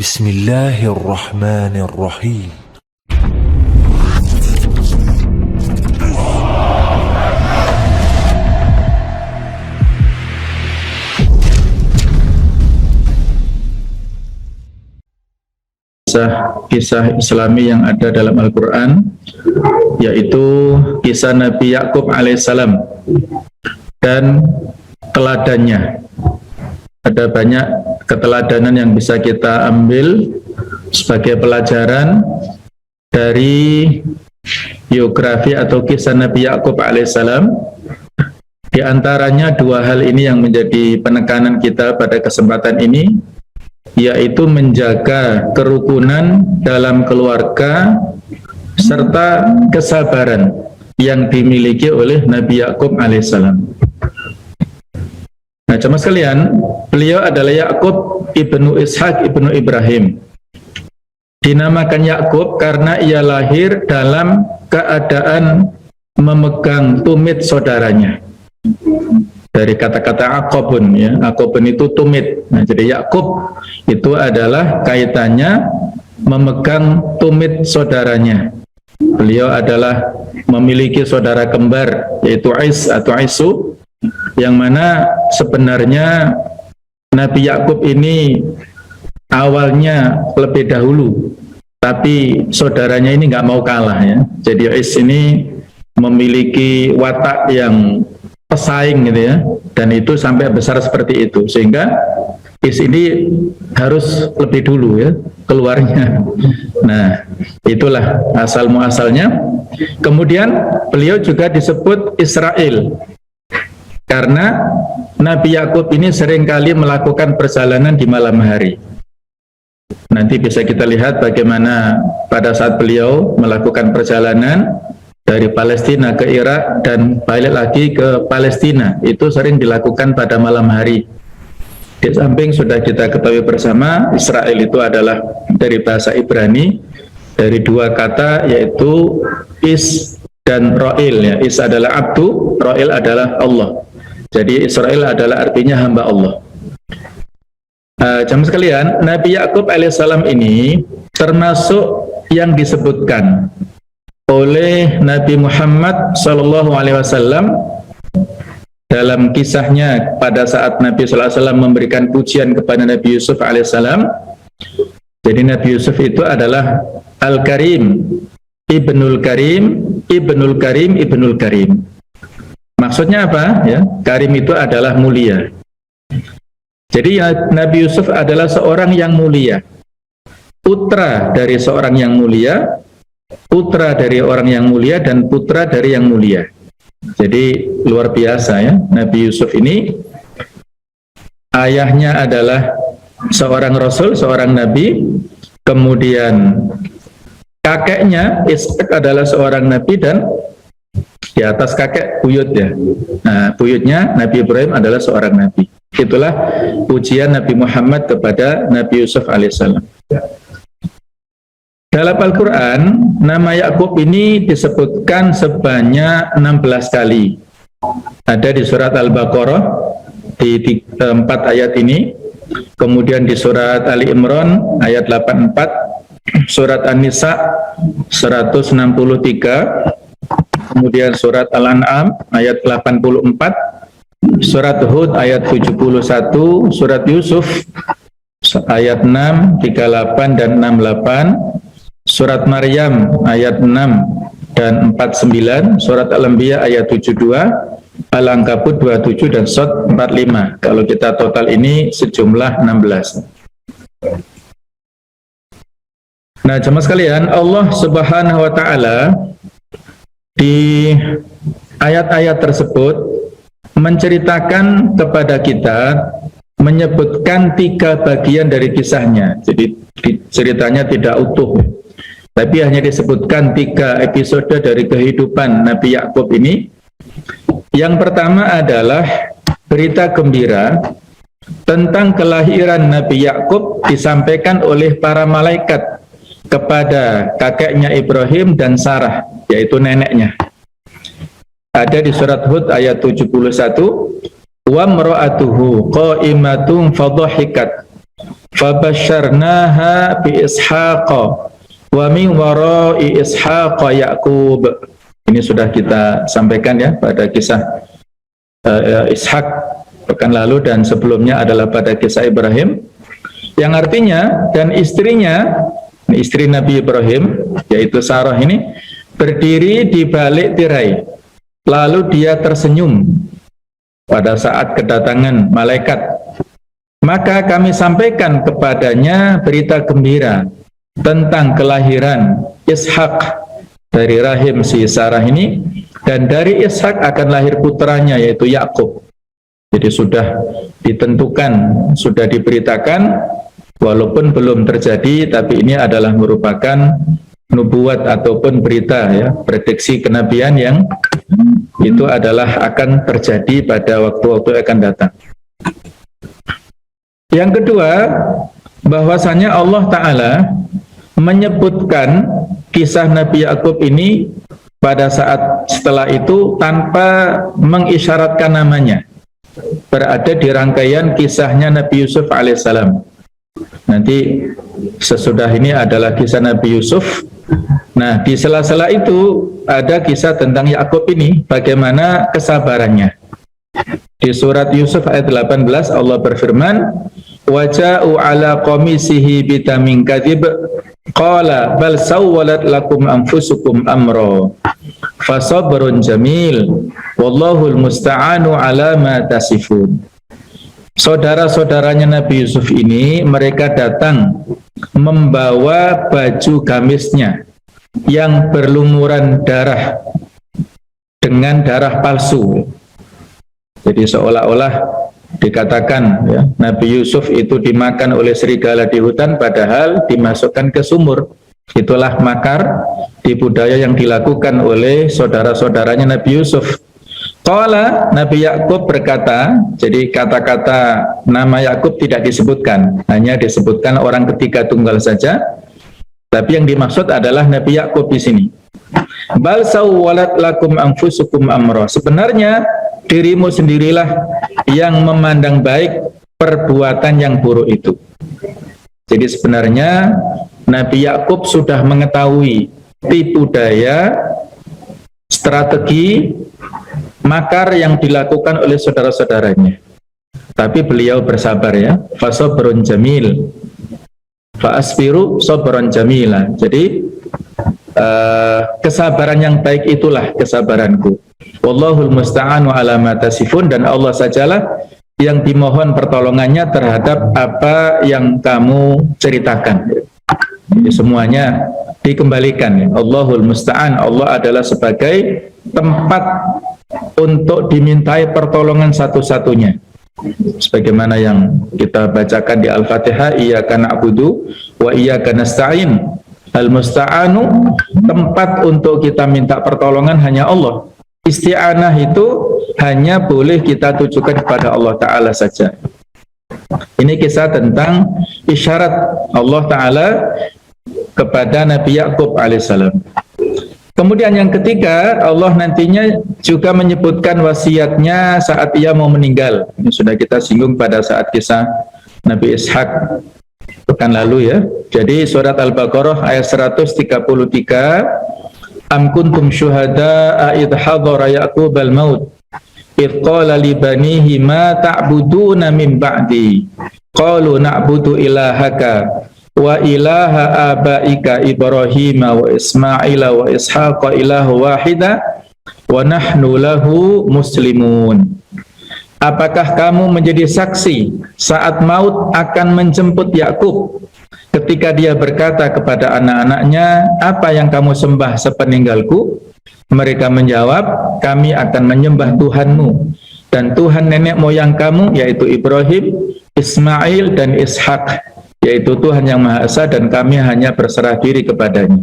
Bismillahirrahmanirrahim. Kisah Islami yang ada dalam Al-Quran, yaitu kisah Nabi Yakub alaihissalam dan teladannya. Ada banyak keteladanan yang bisa kita ambil sebagai pelajaran dari biografi atau kisah Nabi Yakub alaihissalam. Di antaranya dua hal ini yang menjadi penekanan kita pada kesempatan ini, yaitu menjaga kerukunan dalam keluarga serta kesabaran yang dimiliki oleh Nabi Yakub alaihissalam. Nah, jemaah sekalian, beliau adalah Yakub ibnu Ishak ibnu Ibrahim. Dinamakan Yakub karena ia lahir dalam keadaan memegang tumit saudaranya. Dari kata-kata akobun, ya, akobun itu tumit. Nah, jadi Yakub itu adalah kaitannya memegang tumit saudaranya. Beliau adalah memiliki saudara kembar, yaitu Is atau Isu, yang mana sebenarnya Nabi Yakub ini awalnya lebih dahulu, tapi saudaranya ini nggak mau kalah, ya. Jadi Is ini memiliki watak yang pesaing gitu, ya, dan itu sampai besar seperti itu, sehingga Is ini harus lebih dulu, ya, keluarnya. Nah, itulah asal muasalnya. Kemudian beliau juga disebut Israel karena Nabi Yakub ini seringkali melakukan perjalanan di malam hari. Nanti bisa kita lihat bagaimana pada saat beliau melakukan perjalanan dari Palestina ke Irak dan balik lagi ke Palestina, itu sering dilakukan pada malam hari. Di samping sudah kita ketahui bersama, Israel itu adalah dari bahasa Ibrani, dari dua kata, yaitu Is dan Ro'il, ya. Is adalah abdu, Ro'il adalah Allah. Jadi Israel adalah artinya hamba Allah. Jemaah sekalian, Nabi Yakub alaihissalam ini termasuk yang disebutkan oleh Nabi Muhammad SAW dalam kisahnya pada saat Nabi SAW memberikan pujian kepada Nabi Yusuf alaihissalam. Jadi Nabi Yusuf itu adalah Al-Karim, Ibnul Karim, Ibnul Karim, Ibnul Karim. Maksudnya apa? Ya, Karim itu adalah mulia. Jadi Nabi Yusuf adalah seorang yang mulia, putra dari seorang yang mulia, putra dari orang yang mulia, dan putra dari yang mulia. Jadi luar biasa, ya, Nabi Yusuf ini. Ayahnya adalah seorang rasul, seorang nabi. Kemudian kakeknya Ishak adalah seorang nabi, dan di atas kakek buyutnya. Nah, buyutnya Nabi Ibrahim adalah seorang nabi. Itulah pujian Nabi Muhammad kepada Nabi Yusuf alaihissalam. Dalam Al-Quran, nama Yakub ini disebutkan sebanyak 16 kali. Ada di surat Al-Baqarah di 4 ayat ini, kemudian di surat Ali Imran ayat 84, surat An-Nisa 163, kemudian surat Al-An'am ayat 84, surat Hud ayat 71, surat Yusuf ayat 6, 38 dan 68, surat Maryam ayat 6 dan 49, surat Al-Anbiya ayat 72, Al-Ankabut 27 dan Shad 45. Kalau kita total ini sejumlah 16. Nah, jemaah sekalian, Allah Subhanahu wa taala di ayat-ayat tersebut menceritakan kepada kita, menyebutkan 3 bagian dari kisahnya. Jadi ceritanya tidak utuh, tapi hanya disebutkan 3 episode dari kehidupan Nabi Yakub ini. Yang pertama adalah berita gembira tentang kelahiran Nabi Yakub disampaikan oleh para malaikat kepada kakeknya Ibrahim dan Sarah, yaitu neneknya. Ada di surat Hud ayat 71, wa mra'atuhu qa'imatun fadhahikat fabasyarnaha bi Ishaqa wa min wara'i Ishaqa Yaqub. Ini sudah kita sampaikan ya pada kisah Ishak pekan lalu, dan sebelumnya adalah pada kisah Ibrahim, yang artinya dan istrinya, istri Nabi Ibrahim yaitu Sarah ini berdiri di balik tirai, lalu dia tersenyum pada saat kedatangan malaikat. Maka kami sampaikan kepadanya berita gembira tentang kelahiran Ishak dari rahim si Sarah ini, dan dari Ishak akan lahir putranya yaitu Yakub. Jadi sudah ditentukan, sudah diberitakan, walaupun belum terjadi, tapi ini adalah merupakan nubuat ataupun berita ya, prediksi kenabian yang itu adalah akan terjadi pada waktu-waktu akan datang. Yang kedua, bahwasanya Allah Ta'ala menyebutkan kisah Nabi Yakub ini pada saat setelah itu tanpa mengisyaratkan namanya, berada di rangkaian kisahnya Nabi Yusuf alaihissalam. Nanti sesudah ini adalah kisah Nabi Yusuf. Nah, di sela-sela itu ada kisah tentang Yakub ini, bagaimana kesabarannya. Di surat Yusuf ayat 18 Allah berfirman, waja'u ala qamisihi bitamin kadhib qala bal sawwalat lakum anfusukum amra fasabrun jamil wallahul musta'anu ala ma tasifun. Saudara-saudaranya Nabi Yusuf ini, mereka datang membawa baju gamisnya yang berlumuran darah dengan darah palsu. Jadi seolah-olah dikatakan ya, Nabi Yusuf itu dimakan oleh serigala di hutan, padahal dimasukkan ke sumur. Itulah makar di budaya yang dilakukan oleh saudara-saudaranya Nabi Yusuf. Qala, Nabi Yakub berkata, jadi kata-kata nama Yakub tidak disebutkan, hanya disebutkan orang ketiga tunggal saja. Tapi yang dimaksud adalah Nabi Yakub di sini. Bal sawwalat lakum anfusukum amra. Sebenarnya dirimu sendirilah yang memandang baik perbuatan yang buruk itu. Jadi sebenarnya Nabi Yakub sudah mengetahui tipu daya, strategi, makar yang dilakukan oleh saudara-saudaranya. Tapi beliau bersabar ya. Fasabrun jamil. Fa'asbiru sabran jamila. Jadi kesabaran yang baik itulah kesabaranku. Wallahul musta'anu ala ma tasifun, dan Allah sajalah yang dimohon pertolongannya terhadap apa yang kamu ceritakan. Jadi semuanya dikembalikan. Allahul musta'an, Allah adalah sebagai tempat untuk dimintai pertolongan satu-satunya. Sebagaimana yang kita bacakan di Al-Fatihah, iyyaka na'budu wa iyyaka nasta'in. Al-musta'anu, tempat untuk kita minta pertolongan hanya Allah. Isti'anah itu hanya boleh kita tujukan kepada Allah Ta'ala saja. Ini kisah tentang isyarat Allah Ta'ala kepada Nabi Yakub alaihissalam. Kemudian yang ketiga, Allah nantinya juga menyebutkan wasiatnya saat ia mau meninggal. Ini sudah kita singgung pada saat kisah Nabi Ishak pekan lalu ya. Jadi surat Al-Baqarah ayat 133, am kuntum syuhada'a idh hadara Yaqub al-maut idh qala li banihi ma ta'buduna min ba'di qalu na'budu ilahaka wa ilaha abaika Ibrahim wa Ismaila wa Ishaqa ilahu wahida wa nahnu lahu muslimun. Apakah kamu menjadi saksi saat maut akan menjemput Yakub ketika dia berkata kepada anak-anaknya, apa yang kamu sembah sepeninggalku? Mereka menjawab, kami akan menyembah Tuhanmu dan Tuhan nenek moyang kamu, yaitu Ibrahim, Ismail dan Ishak, yaitu Tuhan yang Maha Esa, dan kami hanya berserah diri kepadanya.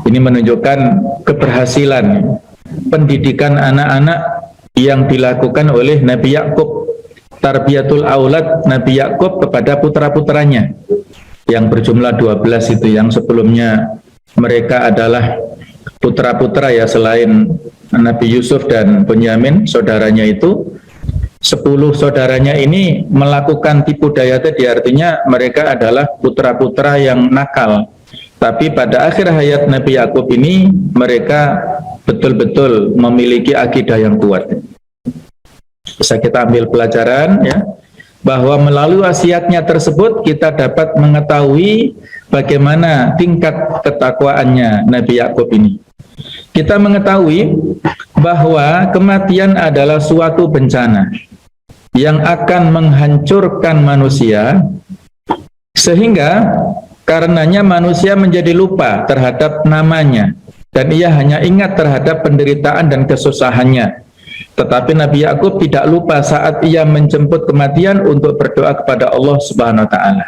Ini menunjukkan keberhasilan pendidikan anak-anak yang dilakukan oleh Nabi Yakub, tarbiyatul aulad Nabi Yakub kepada putra-putranya yang berjumlah 12 itu, yang sebelumnya mereka adalah putra-putra ya, selain Nabi Yusuf dan Bunyamin saudaranya itu. 10 saudaranya ini melakukan tipu daya tadi, artinya mereka adalah putra-putra yang nakal. Tapi pada akhir hayat Nabi Yakub ini mereka betul-betul memiliki akidah yang kuat. Bisa kita ambil pelajaran ya, bahwa melalui wasiatnya tersebut kita dapat mengetahui bagaimana tingkat ketakwaannya Nabi Yakub ini. Kita mengetahui bahwa kematian adalah suatu bencana yang akan menghancurkan manusia, sehingga karenanya manusia menjadi lupa terhadap namanya dan ia hanya ingat terhadap penderitaan dan kesusahannya. Tetapi Nabi Yakub tidak lupa saat ia menjemput kematian untuk berdoa kepada Allah Subhanahu wa taala.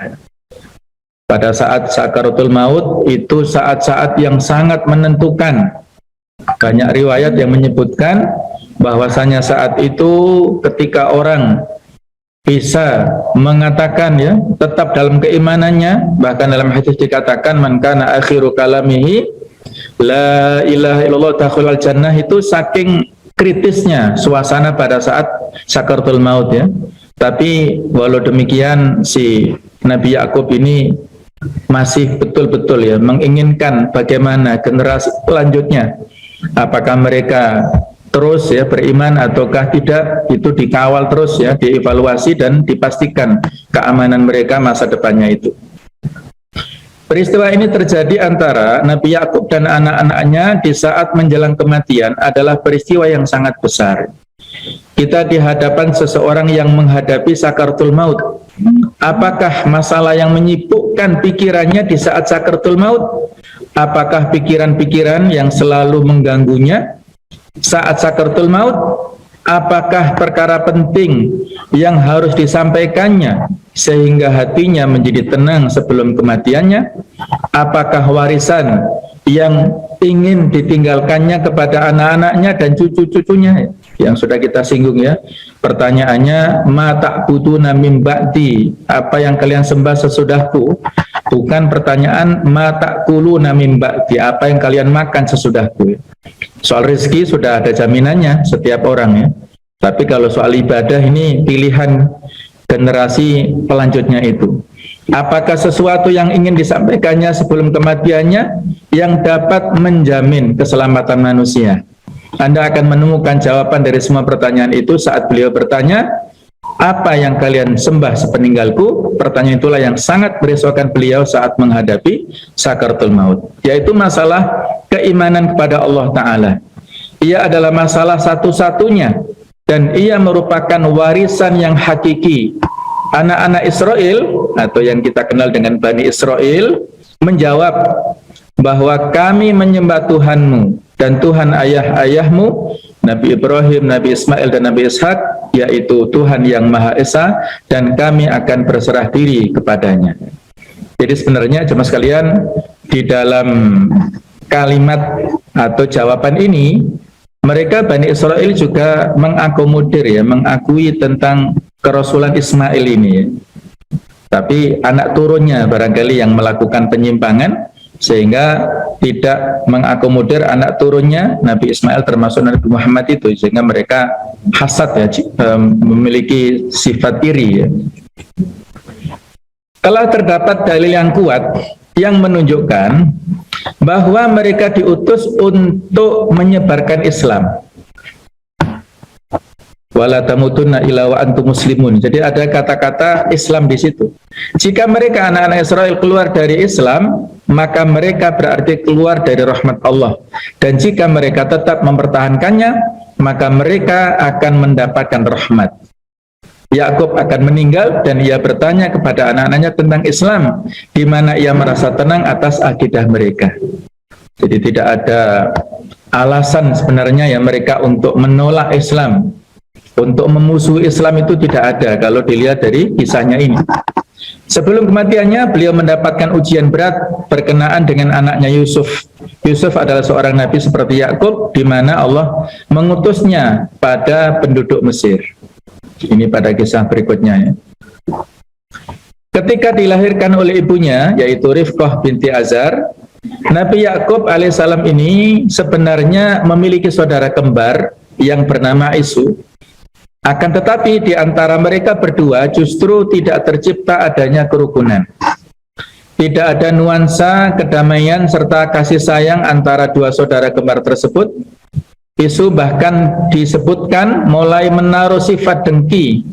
Pada saat sakaratul maut itu saat-saat yang sangat menentukan. Banyak riwayat yang menyebutkan bahwasanya saat itu ketika orang bisa mengatakan ya, tetap dalam keimanannya, bahkan dalam hadis dikatakan man kana akhiru kalamihi la ilaha illallah dakhulal jannah, itu saking kritisnya suasana pada saat sakaratul maut ya. Tapi walau demikian si Nabi Yakub ini masih betul-betul ya menginginkan bagaimana generasi selanjutnya, apakah mereka terus ya beriman ataukah tidak, itu dikawal terus ya, dievaluasi dan dipastikan keamanan mereka masa depannya itu. Peristiwa ini terjadi antara Nabi Yakub dan anak-anaknya di saat menjelang kematian adalah peristiwa yang sangat besar. Kita di hadapan seseorang yang menghadapi sakaratul maut. Apakah masalah yang menyibukkan pikirannya di saat sakaratul maut? Apakah pikiran-pikiran yang selalu mengganggunya saat sakaratul maut? Apakah perkara penting yang harus disampaikannya sehingga hatinya menjadi tenang sebelum kematiannya? Apakah warisan yang ingin ditinggalkannya kepada anak-anaknya dan cucu-cucunya yang sudah kita singgung ya? Pertanyaannya, ma ta'buduna min ba'di, apa yang kalian sembah sesudahku? Bukan pertanyaan ma ta'kuluna min ba'di, apa yang kalian makan sesudahku. Soal rezeki sudah ada jaminannya setiap orang ya. Tapi kalau soal ibadah ini pilihan generasi pelanjutnya itu. Apakah sesuatu yang ingin disampaikannya sebelum kematiannya yang dapat menjamin keselamatan manusia? Anda akan menemukan jawaban dari semua pertanyaan itu saat beliau bertanya, apa yang kalian sembah sepeninggalku? Pertanyaan itulah yang sangat merisaukan beliau saat menghadapi sakaratul maut, yaitu masalah keimanan kepada Allah Ta'ala. Ia adalah masalah satu-satunya dan ia merupakan warisan yang hakiki. Anak-anak Israel atau yang kita kenal dengan Bani Israel menjawab bahwa kami menyembah Tuhanmu dan Tuhan ayah-ayahmu Nabi Ibrahim, Nabi Ismail dan Nabi Ishak, yaitu Tuhan yang Maha Esa, dan kami akan berserah diri kepadanya. Jadi sebenarnya jemaah sekalian, di dalam kalimat atau jawaban ini mereka Bani Israel juga mengakomodir ya, mengakui tentang kerasulan Ismail ini ya. Tapi anak turunnya barangkali yang melakukan penyimpangan sehingga tidak mengakomodir anak turunnya Nabi Ismail termasuk Nabi Muhammad itu, sehingga mereka hasad ya, memiliki sifat iri ya. Telah terdapat dalil yang kuat yang menunjukkan bahwa mereka diutus untuk menyebarkan Islam. Wala tamutunna illa wa antum muslimun. Jadi ada kata-kata Islam di situ. Jika mereka anak-anak Israel keluar dari Islam, maka mereka berarti keluar dari rahmat Allah. Dan jika mereka tetap mempertahankannya, maka mereka akan mendapatkan rahmat. Yakub akan meninggal dan ia bertanya kepada anak-anaknya tentang Islam, di mana ia merasa tenang atas akidah mereka. Jadi tidak ada alasan sebenarnya ya mereka untuk menolak Islam, untuk memusuhi Islam, itu tidak ada kalau dilihat dari kisahnya ini. Sebelum kematiannya beliau mendapatkan ujian berat berkenaan dengan anaknya Yusuf. Yusuf adalah seorang nabi seperti Yakub, di mana Allah mengutusnya pada penduduk Mesir. Ini pada kisah berikutnya ya. Ketika dilahirkan oleh ibunya yaitu Rifqah binti Azar, Nabi Yakub alaihissalam ini sebenarnya memiliki saudara kembar yang bernama Isu. Akan tetapi di antara mereka berdua justru tidak tercipta adanya kerukunan. Tidak ada nuansa kedamaian serta kasih sayang antara dua saudara kembar tersebut. Isu bahkan disebutkan mulai menaruh sifat dengki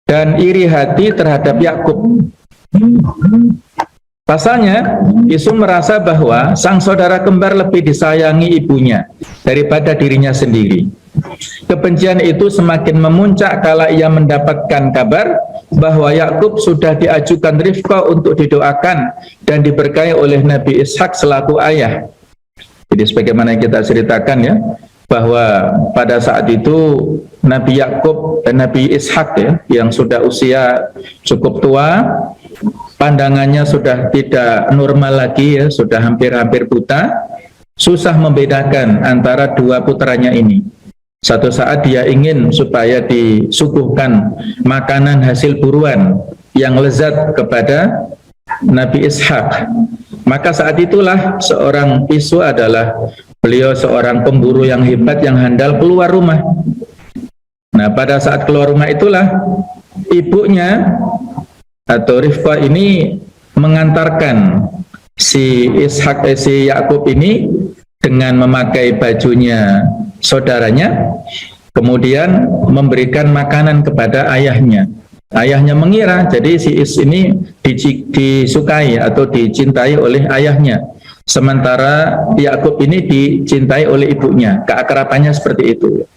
dan iri hati terhadap Yakub. Pasalnya, Isu merasa bahwa sang saudara kembar lebih disayangi ibunya daripada dirinya sendiri. Kebencian itu semakin memuncak kala ia mendapatkan kabar bahwa Yakub sudah diajukan Rifqah untuk didoakan dan diberkahi oleh Nabi Ishak selaku ayah. Jadi sebagaimana yang kita ceritakan ya, bahwa pada saat itu Nabi Yakub dan Nabi Ishak ya, yang sudah usia cukup tua, pandangannya sudah tidak normal lagi ya, sudah hampir-hampir buta, susah membedakan antara dua putranya ini. Satu saat dia ingin supaya disuguhkan makanan hasil buruan yang lezat kepada Nabi Ishak. Maka saat itulah seorang Isu adalah beliau seorang pemburu yang hebat, yang handal, keluar rumah. Nah, pada saat keluar rumah itulah ibunya atau Rifqah ini mengantarkan si Yakub ini dengan memakai bajunya saudaranya, kemudian memberikan makanan kepada ayahnya. Ayahnya mengira jadi si Is ini disukai atau dicintai oleh ayahnya, sementara Yakub ini dicintai oleh ibunya. Keakrabannya seperti itu.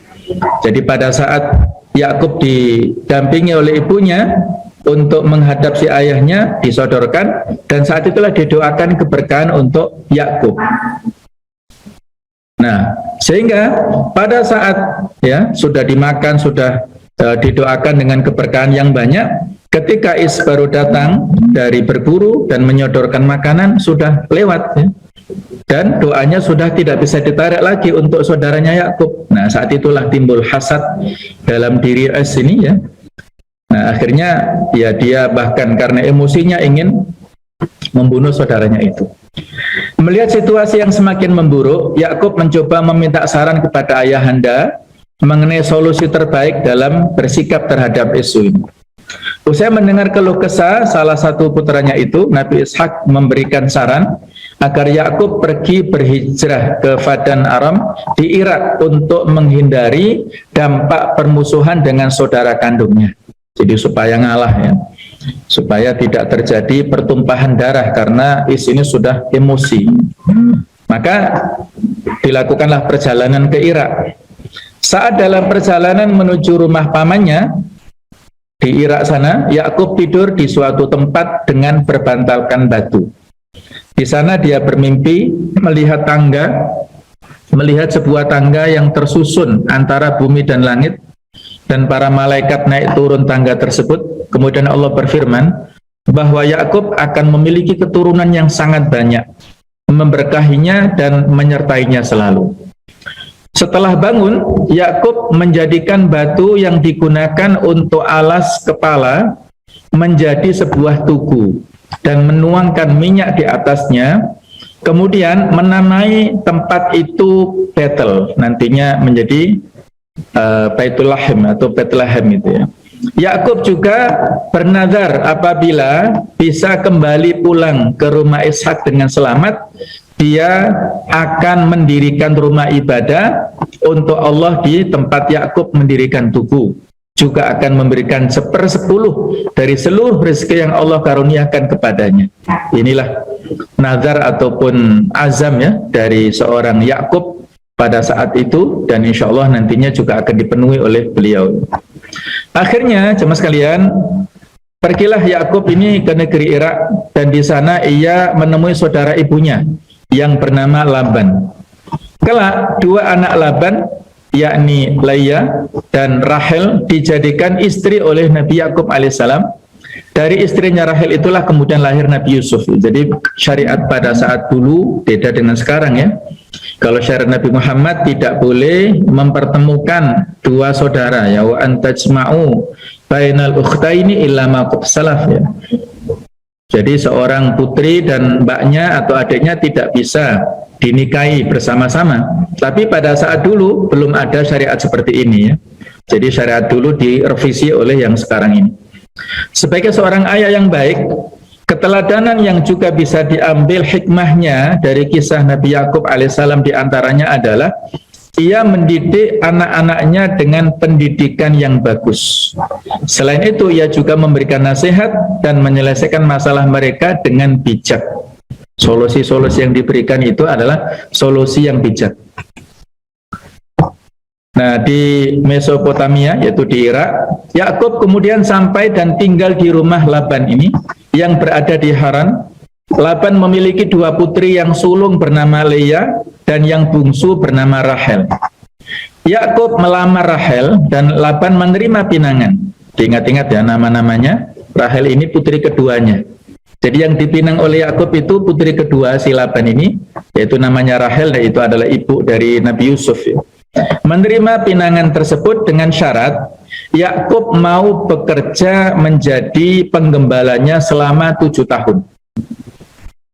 Jadi pada saat Yakub didampingi oleh ibunya untuk menghadap si ayahnya, disodorkan, dan saat itulah didoakan keberkahan untuk Yakub. Nah, sehingga pada saat ya sudah dimakan, sudah didoakan dengan keberkahan yang banyak, ketika Is baru datang dari berburu dan menyodorkan makanan, sudah lewat ya. Dan doanya sudah tidak bisa ditarik lagi untuk saudaranya Yakub. Nah, saat itulah timbul hasad dalam diri Is ini ya. Nah, akhirnya ya dia bahkan karena emosinya ingin membunuh saudaranya itu. Melihat situasi yang semakin memburuk, Yakub mencoba meminta saran kepada ayahanda mengenai solusi terbaik dalam bersikap terhadap Isu ini. Usai mendengar keluh kesah salah satu putranya itu, Nabi Ishak memberikan saran agar Yakub pergi berhijrah ke Fadan Aram di Irak untuk menghindari dampak permusuhan dengan saudara kandungnya. Jadi supaya ngalah ya, supaya tidak terjadi pertumpahan darah karena Is ini sudah emosi. Maka dilakukanlah perjalanan ke Irak. Saat dalam perjalanan menuju rumah pamannya di Irak sana, Yakub tidur di suatu tempat dengan berbantalkan batu. Di sana dia bermimpi melihat sebuah tangga yang tersusun antara bumi dan langit, dan para malaikat naik turun tangga tersebut. Kemudian Allah berfirman bahwa Yakub akan memiliki keturunan yang sangat banyak, memberkahinya dan menyertainya selalu. Setelah bangun, Yakub menjadikan batu yang digunakan untuk alas kepala menjadi sebuah tugu dan menuangkan minyak di atasnya, kemudian menamai tempat itu Betel, nantinya menjadi Baitul Lahim atau Bethlehem itu ya. Yakub juga bernazar apabila bisa kembali pulang ke rumah Ishak dengan selamat, dia akan mendirikan rumah ibadah untuk Allah di tempat Yakub mendirikan tugu. Juga akan memberikan 1/10 dari seluruh rezeki yang Allah karuniakan kepadanya. Inilah nazar ataupun azam ya dari seorang Yakub pada saat itu, dan insya Allah nantinya juga akan dipenuhi oleh beliau. Akhirnya, jemaah sekalian, pergilah Yakub ini ke negeri Irak, dan di sana ia menemui saudara ibunya yang bernama Laban. Kelak, dua anak Laban, yakni Leah dan Rahel, dijadikan istri oleh Nabi Yakub alaihissalam. Dari istrinya Rahel itulah kemudian lahir Nabi Yusuf. Jadi syariat pada saat dulu beda dengan sekarang ya. Kalau syariat Nabi Muhammad tidak boleh mempertemukan dua saudara ya, wa antajma'u bainal ukhtaini illa ma qad salaf ya. Jadi seorang putri dan mbaknya atau adiknya tidak bisa dinikahi bersama-sama. Tapi pada saat dulu belum ada syariat seperti ini ya. Jadi syariat dulu direvisi oleh yang sekarang ini. Sebagai seorang ayah yang baik, keteladanan yang juga bisa diambil hikmahnya dari kisah Nabi Yakub alaihissalam diantaranya adalah ia mendidik anak-anaknya dengan pendidikan yang bagus. Selain itu, ia juga memberikan nasihat dan menyelesaikan masalah mereka dengan bijak. Solusi-solusi yang diberikan itu adalah solusi yang bijak. Nah, di Mesopotamia, yaitu di Irak, Yakub kemudian sampai dan tinggal di rumah Laban ini yang berada di Haran. Laban memiliki 2 putri yang sulung bernama Leah dan yang bungsu bernama Rahel. Yakub melamar Rahel dan Laban menerima pinangan. Diingat-ingat ya nama-namanya. Rahel ini putri keduanya. Jadi yang dipinang oleh Yakub itu putri kedua si Laban ini, yaitu namanya Rahel, dan itu adalah ibu dari Nabi Yusuf. Ya. Menerima pinangan tersebut dengan syarat Yakub mau bekerja menjadi penggembalanya selama 7 tahun.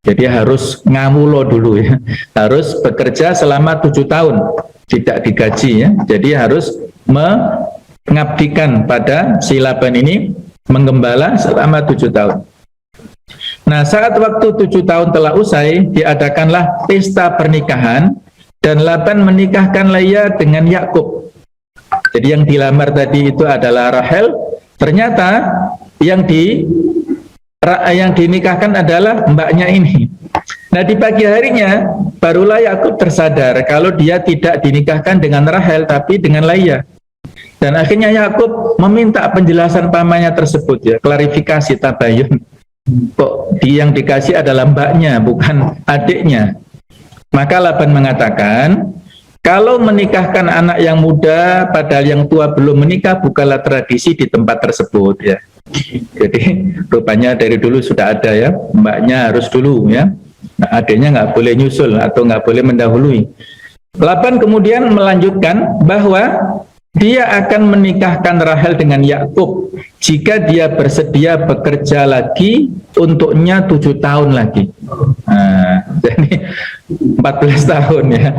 Jadi harus ngamulo dulu ya, harus bekerja selama 7 tahun, tidak digaji ya. Jadi harus mengabdikan pada si Laban ini, menggembala selama 7 tahun. Nah, saat waktu 7 tahun telah usai, diadakanlah pesta pernikahan dan Laban menikahkan Leah dengan Yakub. Jadi yang dilamar tadi itu adalah Rahel. Ternyata yang dinikahkan adalah mbaknya ini. Nah, di pagi harinya barulah Yakub tersadar kalau dia tidak dinikahkan dengan Rahel tapi dengan Leah. Dan akhirnya Yakub meminta penjelasan pamannya tersebut ya, klarifikasi tabayun. Kok yang dikasih adalah mbaknya bukan adiknya. Maka Laban mengatakan, kalau menikahkan anak yang muda padahal yang tua belum menikah bukanlah tradisi di tempat tersebut ya. Jadi rupanya dari dulu sudah ada ya, mbaknya harus dulu ya. Nah, adiknya nggak boleh nyusul atau nggak boleh mendahului. Laban kemudian melanjutkan bahwa dia akan menikahkan Rahel dengan Yakub jika dia bersedia bekerja lagi untuknya 7 tahun lagi. Nah, jadi 14 tahun ya.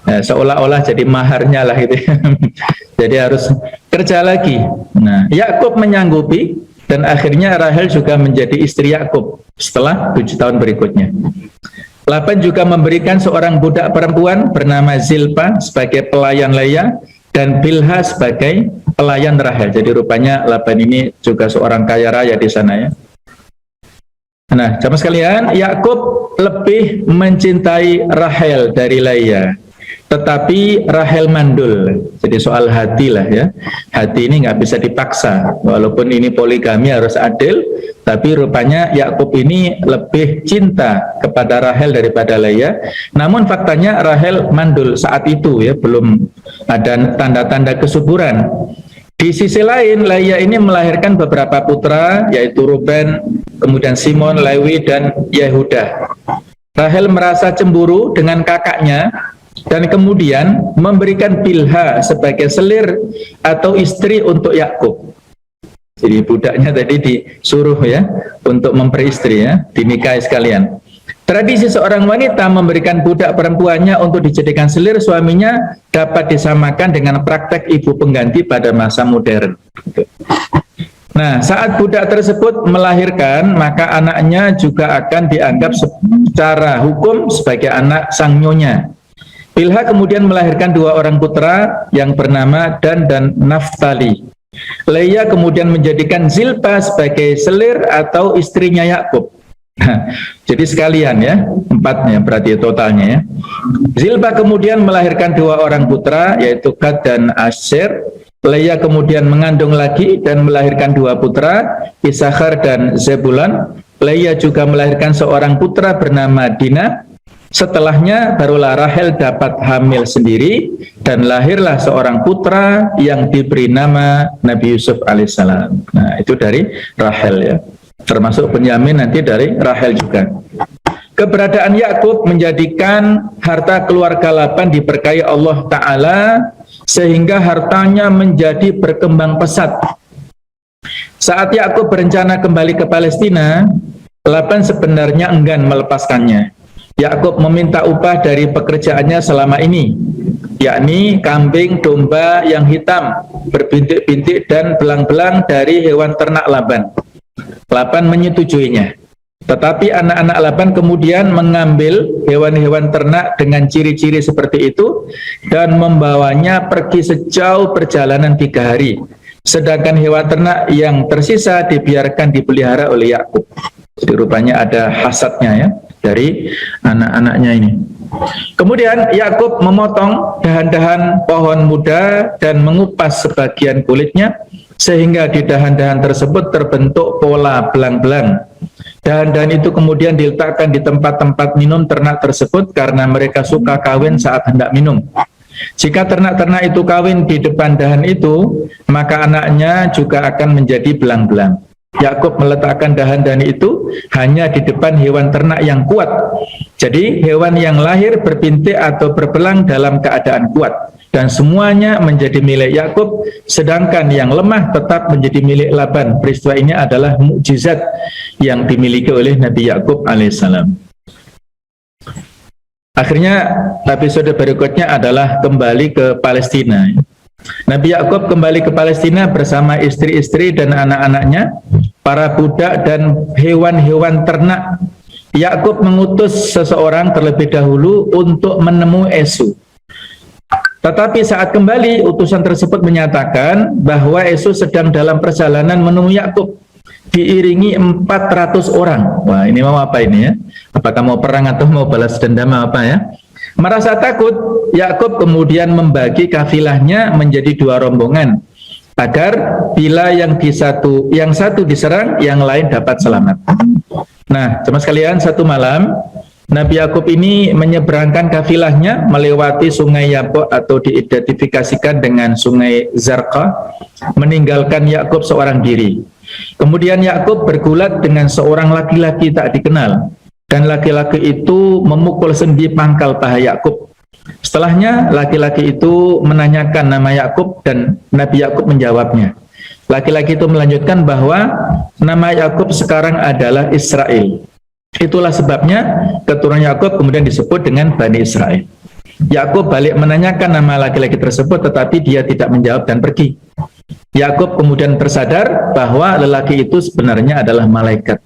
Nah, seolah-olah jadi maharnya lah itu. Jadi harus kerja lagi. Nah, Yakub menyanggupi dan akhirnya Rahel juga menjadi istri Yakub setelah 7 tahun berikutnya. Laban juga memberikan seorang budak perempuan bernama Zilpa sebagai pelayan Leah dan Bilha sebagai pelayan Rahel. Jadi rupanya Laban ini juga seorang kaya raya di sana ya. Nah, jamaah sekalian, Yakub lebih mencintai Rahel dari Leah. Tetapi Rahel mandul. Jadi soal hati lah ya. Hati ini nggak bisa dipaksa. Walaupun ini poligami harus adil, tapi rupanya Yakub ini lebih cinta kepada Rahel daripada Leah. Namun faktanya Rahel mandul saat itu ya, belum ada tanda-tanda kesuburan. Di sisi lain, Leah ini melahirkan beberapa putra, yaitu Ruben, kemudian Simon, Lewi, dan Yehuda. Rahel merasa cemburu dengan kakaknya dan kemudian memberikan Bilha sebagai selir atau istri untuk Yakub. Jadi budaknya tadi disuruh ya untuk memperistri ya, dinikahi sekalian. Tradisi seorang wanita memberikan budak perempuannya untuk dijadikan selir suaminya dapat disamakan dengan praktek ibu pengganti pada masa modern. Nah, saat budak tersebut melahirkan, maka anaknya juga akan dianggap secara hukum sebagai anak sang nyonya. Bilha kemudian melahirkan 2 orang putra yang bernama Dan dan Naftali. Leah kemudian menjadikan Zilpa sebagai selir atau istrinya Yakub. Jadi sekalian ya, 4 berarti totalnya ya. Zilpa kemudian melahirkan 2 orang putra, yaitu Gad dan Asher. Leah kemudian mengandung lagi dan melahirkan 2 putra, Isakhar dan Zebulun. Leah juga melahirkan seorang putra bernama Dina. Setelahnya barulah Rahel dapat hamil sendiri dan lahirlah seorang putra yang diberi nama Nabi Yusuf alaihissalam. Nah, itu dari Rahel ya. Termasuk Benyamin nanti dari Rahel juga. Keberadaan Yakub menjadikan harta keluarga Laban diberkahi Allah Ta'ala sehingga hartanya menjadi berkembang pesat. Saat Yakub berencana kembali ke Palestina, Laban sebenarnya enggan melepaskannya. Yakub meminta upah dari pekerjaannya selama ini. yakni kambing domba yang hitam, berbintik-bintik dan belang-belang dari hewan ternak Laban. Laban menyetujuinya. Tetapi anak-anak Laban kemudian mengambil hewan-hewan ternak dengan ciri-ciri seperti itu dan membawanya pergi sejauh perjalanan 3 hari. Sedangkan hewan ternak yang tersisa dibiarkan dipelihara oleh Yakub. Jadi rupanya ada hasadnya ya dari anak-anaknya ini. Kemudian Yakub memotong dahan-dahan pohon muda dan mengupas sebagian kulitnya sehingga di dahan-dahan tersebut terbentuk pola belang-belang. Dahan-dahan itu kemudian diletakkan di tempat-tempat minum ternak tersebut karena mereka suka kawin saat hendak minum. Jika ternak-ternak itu kawin di depan dahan itu, maka anaknya juga akan menjadi belang-belang. Yakub meletakkan dahan-dahan itu hanya di depan hewan ternak yang kuat. Jadi hewan yang lahir berpintik atau berbelang dalam keadaan kuat dan semuanya menjadi milik Yakub, sedangkan yang lemah tetap menjadi milik Laban. Peristiwa ini adalah mukjizat yang dimiliki oleh Nabi Yakub alaihissalam. Akhirnya episode berikutnya adalah kembali ke Palestina. Nabi Yakub kembali ke Palestina bersama istri-istri dan anak-anaknya, para budak dan hewan-hewan ternak. Yakub mengutus seseorang terlebih dahulu untuk menemui Esau. Tetapi saat kembali, utusan tersebut menyatakan bahwa Esau sedang dalam perjalanan menemui Yakub, diiringi 400 orang. Wah, ini mau apa ini ya? Apakah mau perang atau mau balas dendam apa ya? Merasa takut, Yakub kemudian membagi kafilahnya menjadi 2 rombongan agar bila yang satu diserang, yang lain dapat selamat. Nah, jemaah sekalian, satu malam Nabi Yakub ini menyeberangkan kafilahnya melewati sungai Yabok atau diidentifikasikan dengan sungai Zarqa, meninggalkan Yakub seorang diri. Kemudian Yakub bergulat dengan seorang laki-laki tak dikenal, dan laki-laki itu memukul sendi pangkal paha Yakub. Setelahnya laki-laki itu menanyakan nama Yakub dan Nabi Yakub menjawabnya. Laki-laki itu melanjutkan bahwa nama Yakub sekarang adalah Israel. Itulah sebabnya keturunan Yakub kemudian disebut dengan Bani Israel. Yakub balik menanyakan nama laki-laki tersebut, tetapi dia tidak menjawab dan pergi. Yakub kemudian tersadar bahwa lelaki itu sebenarnya adalah malaikat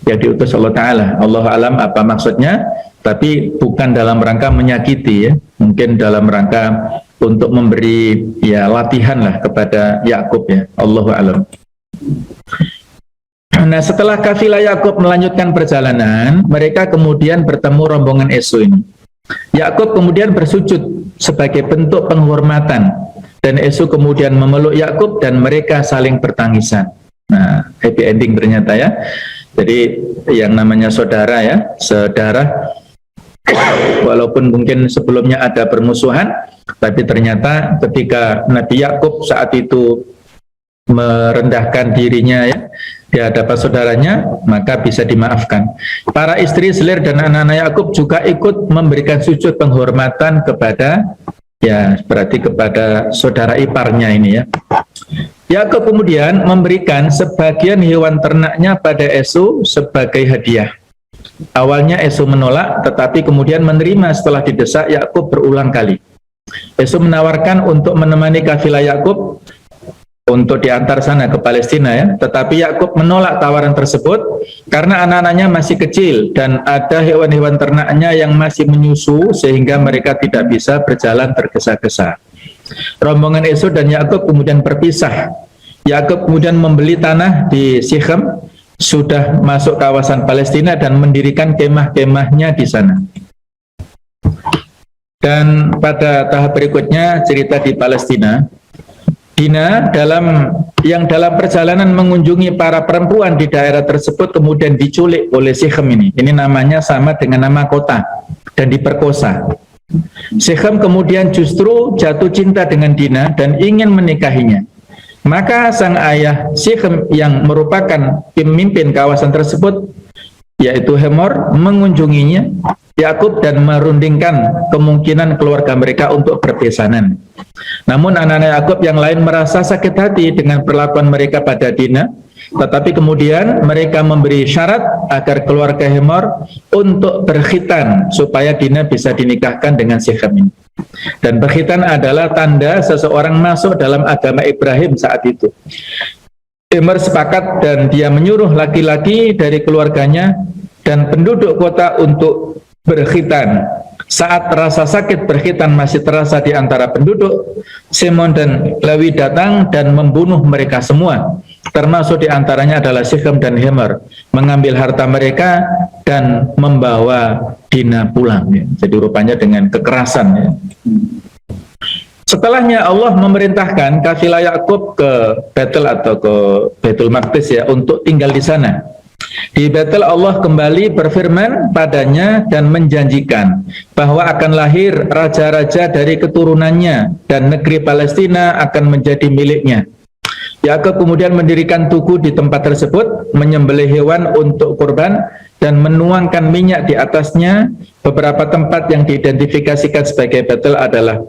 yang diutus Allah Ta'ala. Allah alam apa maksudnya, tapi bukan dalam rangka menyakiti ya, mungkin dalam rangka untuk memberi ya latihan lah kepada Yakub ya, Allahu alam. Nah, setelah kafilah Yakub melanjutkan perjalanan, mereka kemudian bertemu rombongan Esau ini. Yakub kemudian bersujud sebagai bentuk penghormatan, dan Esau kemudian memeluk Yakub dan mereka saling bertangisan. Nah, happy ending ternyata ya. Jadi yang namanya saudara ya, saudara, walaupun mungkin sebelumnya ada permusuhan, tapi ternyata ketika Nabi Yakub saat itu merendahkan dirinya ya di hadapan saudaranya, maka bisa dimaafkan. Para istri selir dan anak-anak Yakub juga ikut memberikan sujud penghormatan kepada ya berarti kepada saudara iparnya ini ya. Yakub kemudian memberikan sebagian hewan ternaknya pada Esau sebagai hadiah. Awalnya Esau menolak, tetapi kemudian menerima setelah didesak Yakub berulang kali. Esau menawarkan untuk menemani kafilah Yakub untuk diantar sana ke Palestina ya, tetapi Yakub menolak tawaran tersebut karena anak-anaknya masih kecil dan ada hewan-hewan ternaknya yang masih menyusu sehingga mereka tidak bisa berjalan tergesa-gesa. Rombongan Esau dan Yakub kemudian berpisah. Yakub kemudian membeli tanah di Sichem, sudah masuk kawasan Palestina dan mendirikan kemah-kemahnya di sana. Dan pada tahap berikutnya cerita di Palestina, Dina yang dalam perjalanan mengunjungi para perempuan di daerah tersebut kemudian diculik oleh Sichem ini. Ini namanya sama dengan nama kota dan diperkosa. Sichem kemudian justru jatuh cinta dengan Dina dan ingin menikahinya. Maka sang ayah Sichem yang merupakan pemimpin kawasan tersebut, yaitu Hemor, mengunjunginya Yakub dan merundingkan kemungkinan keluarga mereka untuk berbesanan. Namun anak-anak Yakub yang lain merasa sakit hati dengan perlakuan mereka pada Dina, tetapi kemudian mereka memberi syarat agar keluarga Hemor untuk berkhitan supaya Dina bisa dinikahkan dengan Sichem ini. Dan berkhitan adalah tanda seseorang masuk dalam agama Ibrahim saat itu. Immer sepakat dan dia menyuruh laki-laki dari keluarganya dan penduduk kota untuk berkhitan. Saat rasa sakit berkhitan masih terasa di antara penduduk, Simon dan Lewi datang dan membunuh mereka semua. Termasuk di antaranya adalah Syechem dan Hemer, mengambil harta mereka dan membawa Dina pulang. Ya. Jadi rupanya dengan kekerasan. Ya. Setelahnya Allah memerintahkan kafilah Yakub ke Betel atau ke Baitul Maqdis ya untuk tinggal di sana. Di Betel Allah kembali berfirman padanya dan menjanjikan bahwa akan lahir raja-raja dari keturunannya dan negeri Palestina akan menjadi miliknya. Yakub kemudian mendirikan tugu di tempat tersebut, menyembelih hewan untuk kurban dan menuangkan minyak di atasnya. Beberapa tempat yang diidentifikasikan sebagai Betel adalah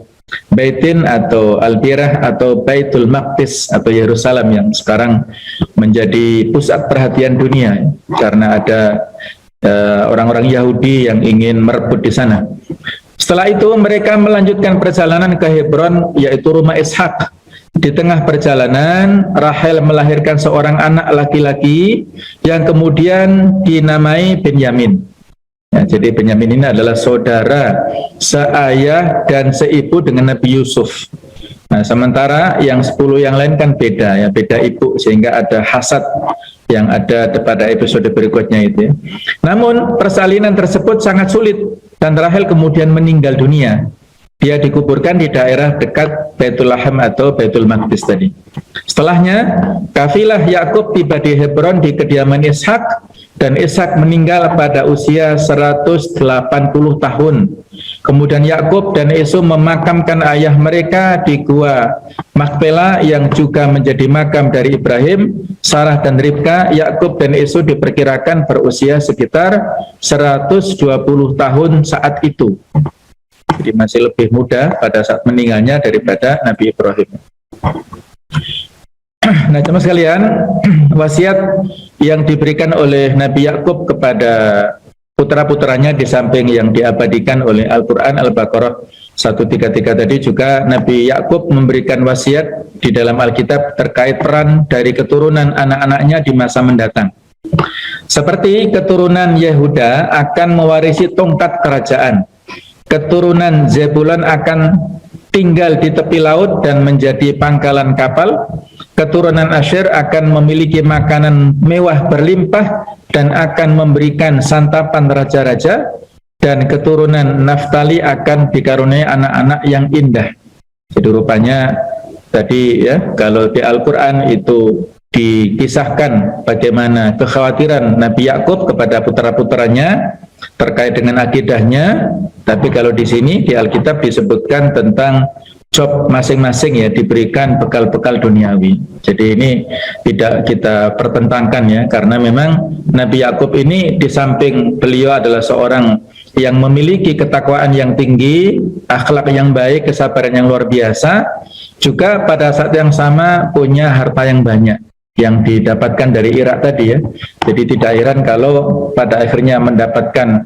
Baitin atau Al-Birah atau Baitul Maqdis atau Yerusalem yang sekarang menjadi pusat perhatian dunia karena ada orang-orang Yahudi yang ingin merebut di sana. Setelah itu mereka melanjutkan perjalanan ke Hebron, yaitu rumah Ishak. Di tengah perjalanan Rahel melahirkan seorang anak laki-laki yang kemudian dinamai Benyamin. Ya, jadi Benyamin ini adalah saudara seayah dan seibu dengan Nabi Yusuf. Nah, sementara yang 10 yang lain kan beda ya, beda ibu sehingga ada hasad yang ada pada episode berikutnya itu ya. Namun persalinan tersebut sangat sulit dan Rahel kemudian meninggal dunia. Dia dikuburkan di daerah dekat Baitul Laham atau Baitul Maqdis tadi. Setelahnya kafilah Yakub tiba di Hebron di kediaman Ishak. Dan Ishak meninggal pada usia 180 tahun. Kemudian Yakub dan Esau memakamkan ayah mereka di gua Makpela yang juga menjadi makam dari Ibrahim, Sarah dan Ribka. Yakub dan Esau diperkirakan berusia sekitar 120 tahun saat itu. Jadi masih lebih muda pada saat meninggalnya daripada Nabi Ibrahim. Nah, teman sekalian, wasiat yang diberikan oleh Nabi Yakub kepada putra-putranya di samping yang diabadikan oleh Al-Quran Al-Baqarah 133 tadi, juga Nabi Yakub memberikan wasiat di dalam Alkitab terkait peran dari keturunan anak-anaknya di masa mendatang. Seperti keturunan Yehuda akan mewarisi tongkat kerajaan, keturunan Zebulon akan tinggal di tepi laut dan menjadi pangkalan kapal, keturunan Asyir akan memiliki makanan mewah berlimpah dan akan memberikan santapan raja-raja, dan keturunan Naftali akan dikaruniai anak-anak yang indah. Jadi rupanya tadi ya, kalau di Al-Quran itu dikisahkan bagaimana kekhawatiran Nabi Yakub kepada putra-putranya terkait dengan akidahnya, tapi kalau di sini di Alkitab disebutkan tentang job masing-masing ya, diberikan bekal-bekal duniawi. Jadi ini tidak kita pertentangkan ya, karena memang Nabi Yakub ini di samping beliau adalah seorang yang memiliki ketakwaan yang tinggi, akhlak yang baik, kesabaran yang luar biasa, juga pada saat yang sama punya harta yang banyak yang didapatkan dari Irak tadi ya. Jadi tidak heran kalau pada akhirnya mendapatkan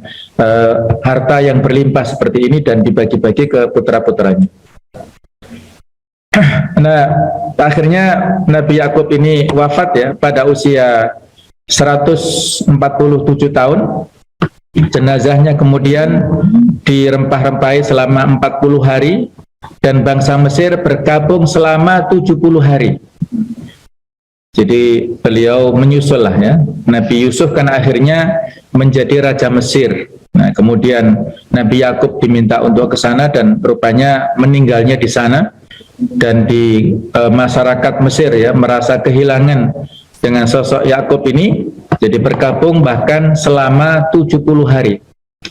harta yang berlimpah seperti ini dan dibagi-bagi ke putra-putranya. Nah, akhirnya Nabi Yakub ini wafat ya pada usia 147 tahun. Jenazahnya kemudian dirempah-rempahi selama 40 hari dan bangsa Mesir bergabung selama 70 hari. Jadi beliau menyusul lah ya. Nabi Yusuf kan akhirnya menjadi Raja Mesir. Nah, kemudian Nabi Yakub diminta untuk ke sana dan rupanya meninggalnya di sana. Dan di masyarakat Mesir ya merasa kehilangan dengan sosok Yakub ini, jadi bergabung bahkan selama 70 hari.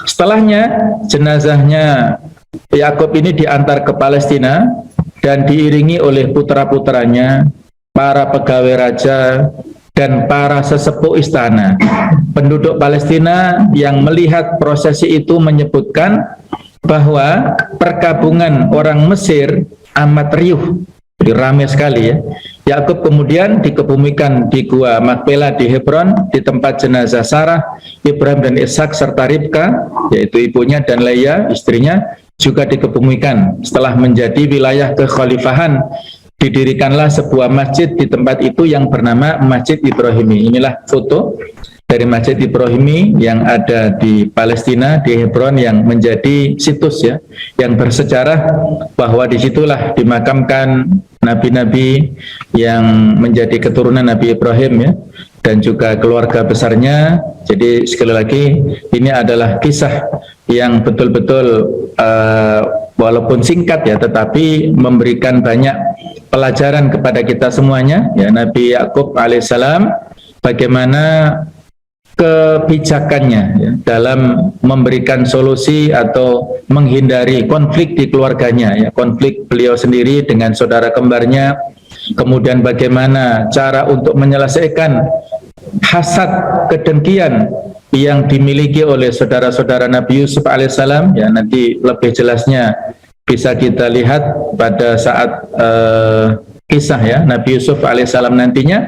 Setelahnya jenazahnya Yakub ini diantar ke Palestina dan diiringi oleh putra-putranya, para pegawai raja, dan para sesepuh istana. Penduduk Palestina yang melihat prosesi itu menyebutkan bahwa perkabungan orang Mesir amat riuh, ramai sekali ya. Yakub kemudian dikebumikan di gua Makpela di Hebron, di tempat jenazah Sarah, Ibrahim dan Ishak serta Ribka, yaitu ibunya, dan Leia istrinya, juga dikebumikan. Setelah menjadi wilayah kekhalifahan, didirikanlah sebuah masjid di tempat itu yang bernama Masjid Ibrahimi. Inilah foto dari Masjid Ibrahimi yang ada di Palestina, di Hebron, yang menjadi situs ya, yang bersejarah bahwa disitulah dimakamkan nabi-nabi yang menjadi keturunan Nabi Ibrahim ya, dan juga keluarga besarnya. Jadi sekali lagi ini adalah kisah yang betul-betul walaupun singkat ya, tetapi memberikan banyak pelajaran kepada kita semuanya ya. Nabi Yakub alaihissalam bagaimana kebijakannya ya, dalam memberikan solusi atau menghindari konflik di keluarganya ya, konflik beliau sendiri dengan saudara kembarnya, kemudian bagaimana cara untuk menyelesaikan hasad kedengkian yang dimiliki oleh saudara-saudara Nabi Yusuf alaihissalam ya. Nanti lebih jelasnya bisa kita lihat pada saat kisah ya Nabi Yusuf alaihissalam nantinya.